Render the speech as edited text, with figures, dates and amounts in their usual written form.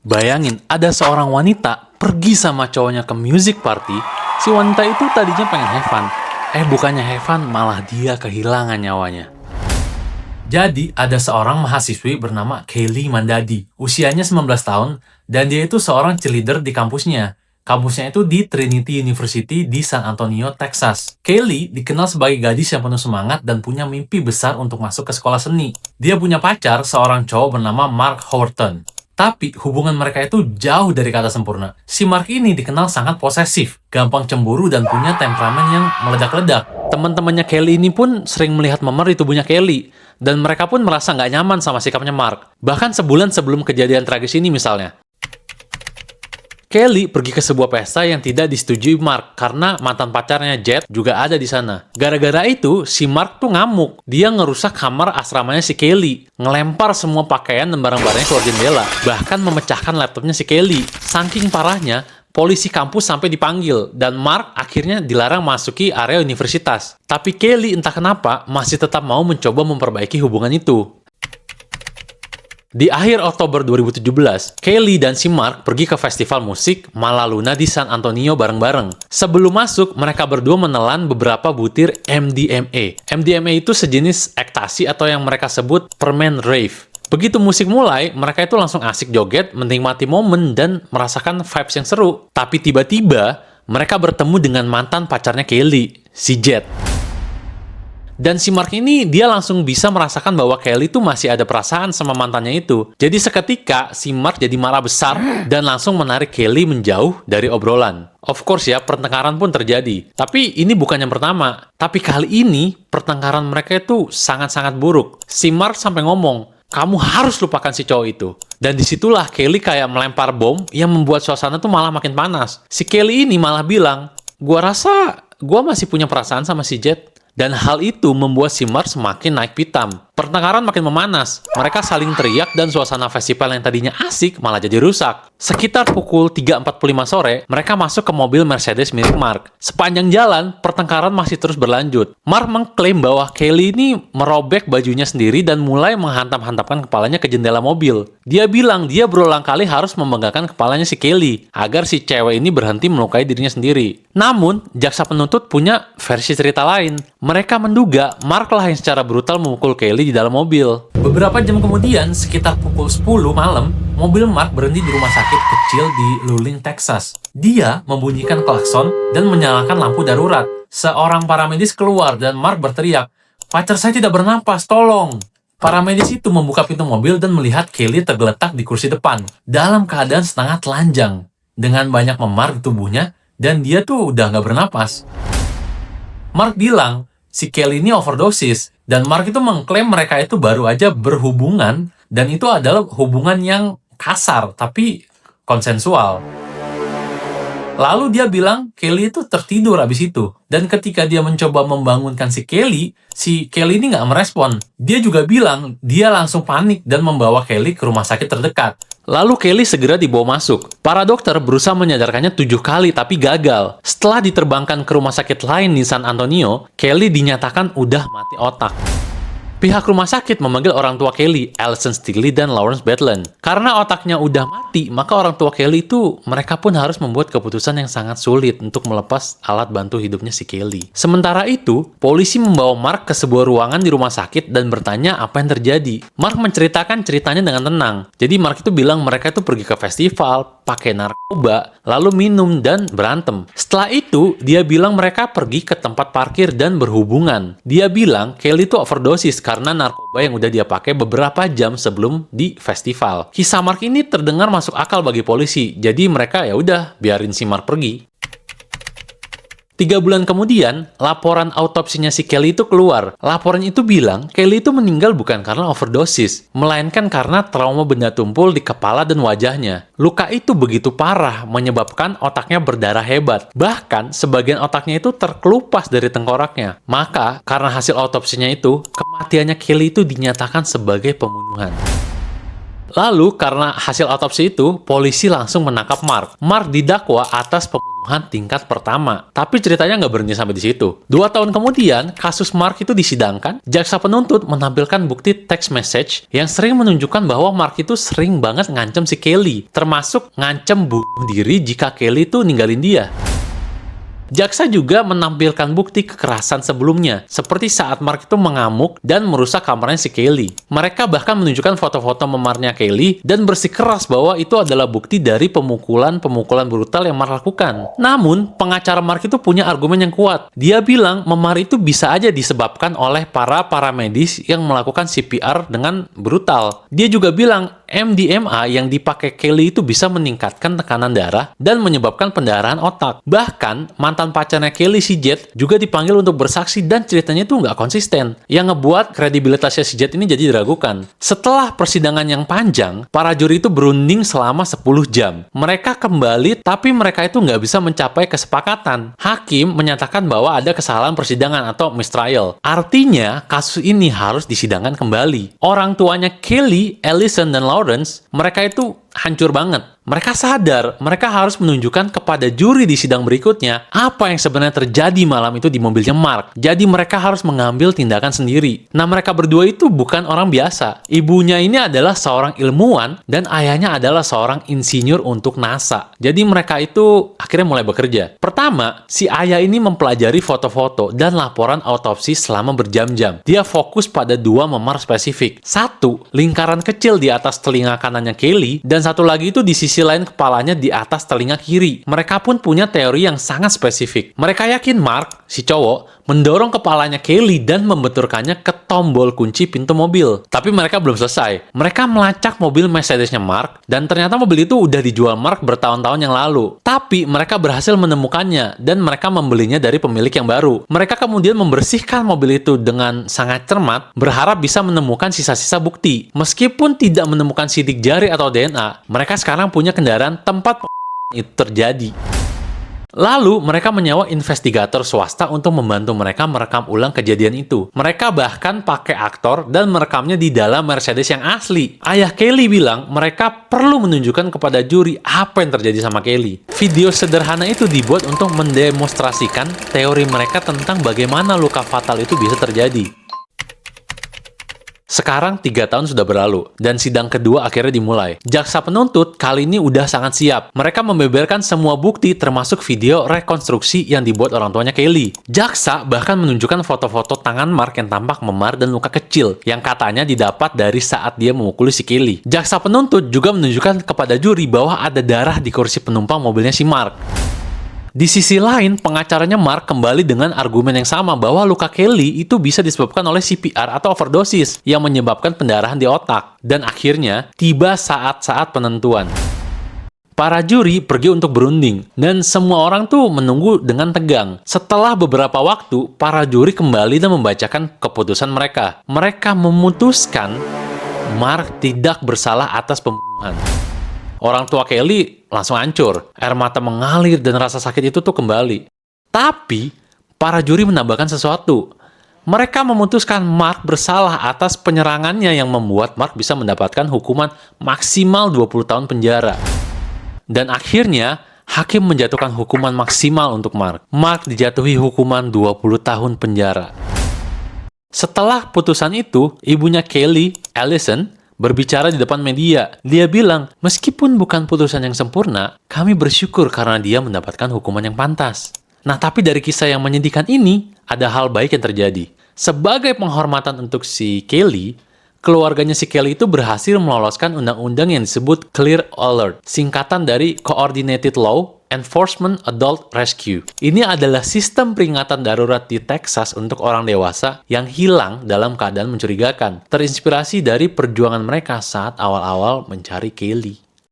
Bayangin, ada seorang wanita pergi sama cowoknya ke music party. Si wanita itu tadinya pengen have fun. Bukannya have fun, malah dia kehilangan nyawanya. Jadi, ada seorang mahasiswi bernama Kelly Mandadi. Usianya 19 tahun, dan dia itu seorang cheerleader di kampusnya. Kampusnya itu di Trinity University di San Antonio, Texas. Kelly dikenal sebagai gadis yang penuh semangat dan punya mimpi besar untuk masuk ke sekolah seni. Dia punya pacar, seorang cowok bernama Mark Horton. Tapi hubungan mereka itu jauh dari kata sempurna. Si Mark ini dikenal sangat posesif, gampang cemburu dan punya temperamen yang meledak-ledak. Teman-temannya Kelly ini pun sering melihat memar di tubuhnya Kelly, dan mereka pun merasa nggak nyaman sama sikapnya Mark. Bahkan sebulan sebelum kejadian tragis ini misalnya. Kelly pergi ke sebuah pesta yang tidak disetujui Mark karena mantan pacarnya Jet juga ada di sana. Gara-gara itu, si Mark tuh ngamuk. Dia ngerusak kamar asramanya si Kelly, ngelempar semua pakaian dan barang-barangnya keluar jendela, bahkan memecahkan laptopnya si Kelly. Saking parahnya, polisi kampus sampai dipanggil, dan Mark akhirnya dilarang masuki area universitas. Tapi Kelly entah kenapa masih tetap mau mencoba memperbaiki hubungan itu. Di akhir Oktober 2017, Kelly dan si Mark pergi ke festival musik Malaluna di San Antonio bareng-bareng. Sebelum masuk, mereka berdua menelan beberapa butir MDMA. MDMA itu sejenis ekstasi atau yang mereka sebut permen rave. Begitu musik mulai, mereka itu langsung asik joget, menikmati momen, dan merasakan vibes yang seru. Tapi tiba-tiba, mereka bertemu dengan mantan pacarnya Kelly, si Jet. Dan si Mark ini, dia langsung bisa merasakan bahwa Kelly itu masih ada perasaan sama mantannya itu. Jadi seketika, si Mark jadi marah besar dan langsung menarik Kelly menjauh dari obrolan. Of course ya, pertengkaran pun terjadi. Tapi ini bukan yang pertama. Tapi kali ini, pertengkaran mereka itu sangat-sangat buruk. Si Mark sampai ngomong, "Kamu harus lupakan si cowok itu." Dan disitulah Kelly kayak melempar bom yang membuat suasana tuh malah makin panas. Si Kelly ini malah bilang, "Gua rasa gua masih punya perasaan sama si Jet." Dan hal itu membuat si Mark semakin naik pitam. Pertengkaran makin memanas. Mereka saling teriak dan suasana festival yang tadinya asik malah jadi rusak. Sekitar pukul 3.45 sore, mereka masuk ke mobil Mercedes milik Mark. Sepanjang jalan, pertengkaran masih terus berlanjut. Mark mengklaim bahwa Kelly ini merobek bajunya sendiri dan mulai menghantam-hantamkan kepalanya ke jendela mobil. Dia bilang dia berulang kali harus memenggangkan kepalanya si Kelly agar si cewek ini berhenti melukai dirinya sendiri. Namun, jaksa penuntut punya versi cerita lain. Mereka menduga Mark lah yang secara brutal memukul Kelly di dalam mobil. Beberapa jam kemudian, sekitar pukul 10 malam, mobil Mark berhenti di rumah sakit kecil di Luling, Texas. Dia membunyikan klakson dan menyalakan lampu darurat. Seorang paramedis keluar dan Mark berteriak, "Pacar saya tidak bernapas, tolong!" Paramedis itu membuka pintu mobil dan melihat Kelly tergeletak di kursi depan, dalam keadaan setengah telanjang, dengan banyak memar di tubuhnya, dan dia tuh udah nggak bernapas. Mark bilang, si Kelly ini overdosis, dan Mark itu mengklaim mereka itu baru aja berhubungan, dan itu adalah hubungan yang kasar, tapi konsensual. Lalu dia bilang Kelly itu tertidur abis itu. Dan ketika dia mencoba membangunkan si Kelly ini nggak merespon. Dia juga bilang dia langsung panik dan membawa Kelly ke rumah sakit terdekat. Lalu Kelly segera dibawa masuk. Para dokter berusaha menyadarkannya 7 kali tapi gagal. Setelah diterbangkan ke rumah sakit lain di San Antonio, Kelly dinyatakan udah mati otak. Pihak rumah sakit memanggil orang tua Kelly, Allison Steele dan Lawrence Badland. Karena otaknya udah mati, maka orang tua Kelly itu, mereka pun harus membuat keputusan yang sangat sulit untuk melepas alat bantu hidupnya si Kelly. Sementara itu, polisi membawa Mark ke sebuah ruangan di rumah sakit dan bertanya apa yang terjadi. Mark menceritakan ceritanya dengan tenang. Jadi Mark itu bilang mereka itu pergi ke festival, pakai narkoba, lalu minum dan berantem. Setelah itu, dia bilang mereka pergi ke tempat parkir dan berhubungan. Dia bilang Kelly itu overdosis karena narkoba yang udah dia pakai beberapa jam sebelum di festival. Kisah Mark ini terdengar masuk akal bagi polisi, jadi mereka ya udah biarin si Mark pergi. 3 bulan kemudian, laporan autopsinya si Kelly itu keluar. Laporan itu bilang, Kelly itu meninggal bukan karena overdosis, melainkan karena trauma benda tumpul di kepala dan wajahnya. Luka itu begitu parah, menyebabkan otaknya berdarah hebat. Bahkan, sebagian otaknya itu terkelupas dari tengkoraknya. Maka, karena hasil autopsinya itu, kematiannya Kelly itu dinyatakan sebagai pembunuhan. Lalu, karena hasil otopsi itu, polisi langsung menangkap Mark. Mark didakwa atas pembunuhan tingkat pertama. Tapi ceritanya nggak berhenti sampai di situ. 2 tahun kemudian, kasus Mark itu disidangkan. Jaksa penuntut menampilkan bukti text message yang sering menunjukkan bahwa Mark itu sering banget ngancem si Kelly. Termasuk ngancem bunuh diri jika Kelly itu ninggalin dia. Jaksa juga menampilkan bukti kekerasan sebelumnya, seperti saat Mark itu mengamuk dan merusak kamarnya si Kelly. Mereka bahkan menunjukkan foto-foto memarnya Kelly dan bersikeras bahwa itu adalah bukti dari pemukulan-pemukulan brutal yang Mark lakukan. Namun, pengacara Mark itu punya argumen yang kuat. Dia bilang memar itu bisa aja disebabkan oleh para medis yang melakukan CPR dengan brutal. Dia juga bilang MDMA yang dipakai Kelly itu bisa meningkatkan tekanan darah dan menyebabkan pendarahan otak. Bahkan, mantan pacarnya Kelly, si Jet, juga dipanggil untuk bersaksi dan ceritanya itu nggak konsisten, yang ngebuat kredibilitasnya si Jet ini jadi diragukan. Setelah persidangan yang panjang, para juri itu berunding selama 10 jam. Mereka kembali, tapi mereka itu nggak bisa mencapai kesepakatan. Hakim menyatakan bahwa ada kesalahan persidangan atau mistrial. Artinya, kasus ini harus disidangkan kembali. Orang tuanya Kelly, Allison, dan Lawrence, mereka itu hancur banget. Mereka sadar mereka harus menunjukkan kepada juri di sidang berikutnya apa yang sebenarnya terjadi malam itu di mobilnya Mark. Jadi mereka harus mengambil tindakan sendiri. Nah, mereka berdua itu bukan orang biasa. Ibunya ini adalah seorang ilmuwan dan ayahnya adalah seorang insinyur untuk NASA. Jadi mereka itu akhirnya mulai bekerja. Pertama, si ayah ini mempelajari foto-foto dan laporan autopsi selama berjam-jam. Dia fokus pada 2 memar spesifik. 1, lingkaran kecil di atas telinga kanannya Kelly, dan satu lagi itu di sisi lain kepalanya di atas telinga kiri. Mereka pun punya teori yang sangat spesifik. Mereka yakin Mark, si cowok, mendorong kepalanya Kelly dan membenturkannya ke tombol kunci pintu mobil. Tapi mereka belum selesai. Mereka melacak mobil Mercedes-nya Mark, dan ternyata mobil itu udah dijual Mark bertahun-tahun yang lalu. Tapi mereka berhasil menemukannya, dan mereka membelinya dari pemilik yang baru. Mereka kemudian membersihkan mobil itu dengan sangat cermat, berharap bisa menemukan sisa-sisa bukti. Meskipun tidak menemukan sidik jari atau DNA, mereka sekarang punya kendaraan tempat itu terjadi. Lalu, mereka menyewa investigator swasta untuk membantu mereka merekam ulang kejadian itu. Mereka bahkan pakai aktor dan merekamnya di dalam Mercedes yang asli. Ayah Kelly bilang mereka perlu menunjukkan kepada juri apa yang terjadi sama Kelly. Video sederhana itu dibuat untuk mendemonstrasikan teori mereka tentang bagaimana luka fatal itu bisa terjadi. Sekarang 3 tahun sudah berlalu, dan sidang kedua akhirnya dimulai. Jaksa penuntut kali ini udah sangat siap. Mereka membeberkan semua bukti termasuk video rekonstruksi yang dibuat orang tuanya Kelly. Jaksa bahkan menunjukkan foto-foto tangan Mark yang tampak memar dan luka kecil, yang katanya didapat dari saat dia memukuli si Kelly. Jaksa penuntut juga menunjukkan kepada juri bahwa ada darah di kursi penumpang mobilnya si Mark. Di sisi lain, pengacaranya Mark kembali dengan argumen yang sama bahwa luka Kelly itu bisa disebabkan oleh CPR atau overdosis yang menyebabkan pendarahan di otak. Dan akhirnya, tiba saat-saat penentuan. Para juri pergi untuk berunding, dan semua orang tuh menunggu dengan tegang. Setelah beberapa waktu, para juri kembali dan membacakan keputusan mereka. Mereka memutuskan Mark tidak bersalah atas pembunuhan. Orang tua Kelly langsung hancur. Air mata mengalir dan rasa sakit itu tuh kembali. Tapi, para juri menambahkan sesuatu. Mereka memutuskan Mark bersalah atas penyerangannya yang membuat Mark bisa mendapatkan hukuman maksimal 20 tahun penjara. Dan akhirnya, hakim menjatuhkan hukuman maksimal untuk Mark. Mark dijatuhi hukuman 20 tahun penjara. Setelah putusan itu, ibunya Kelly, Allison, berbicara di depan media. Dia bilang, meskipun bukan putusan yang sempurna, kami bersyukur karena dia mendapatkan hukuman yang pantas. Nah, tapi dari kisah yang menyedihkan ini, ada hal baik yang terjadi. Sebagai penghormatan untuk si Kelly, keluarganya si Kelly itu berhasil meloloskan undang-undang yang disebut Clear Alert, singkatan dari Coordinated Law Enforcement Adult Rescue. Ini adalah sistem peringatan darurat di Texas untuk orang dewasa yang hilang dalam keadaan mencurigakan, terinspirasi dari perjuangan mereka saat awal-awal mencari Kelly.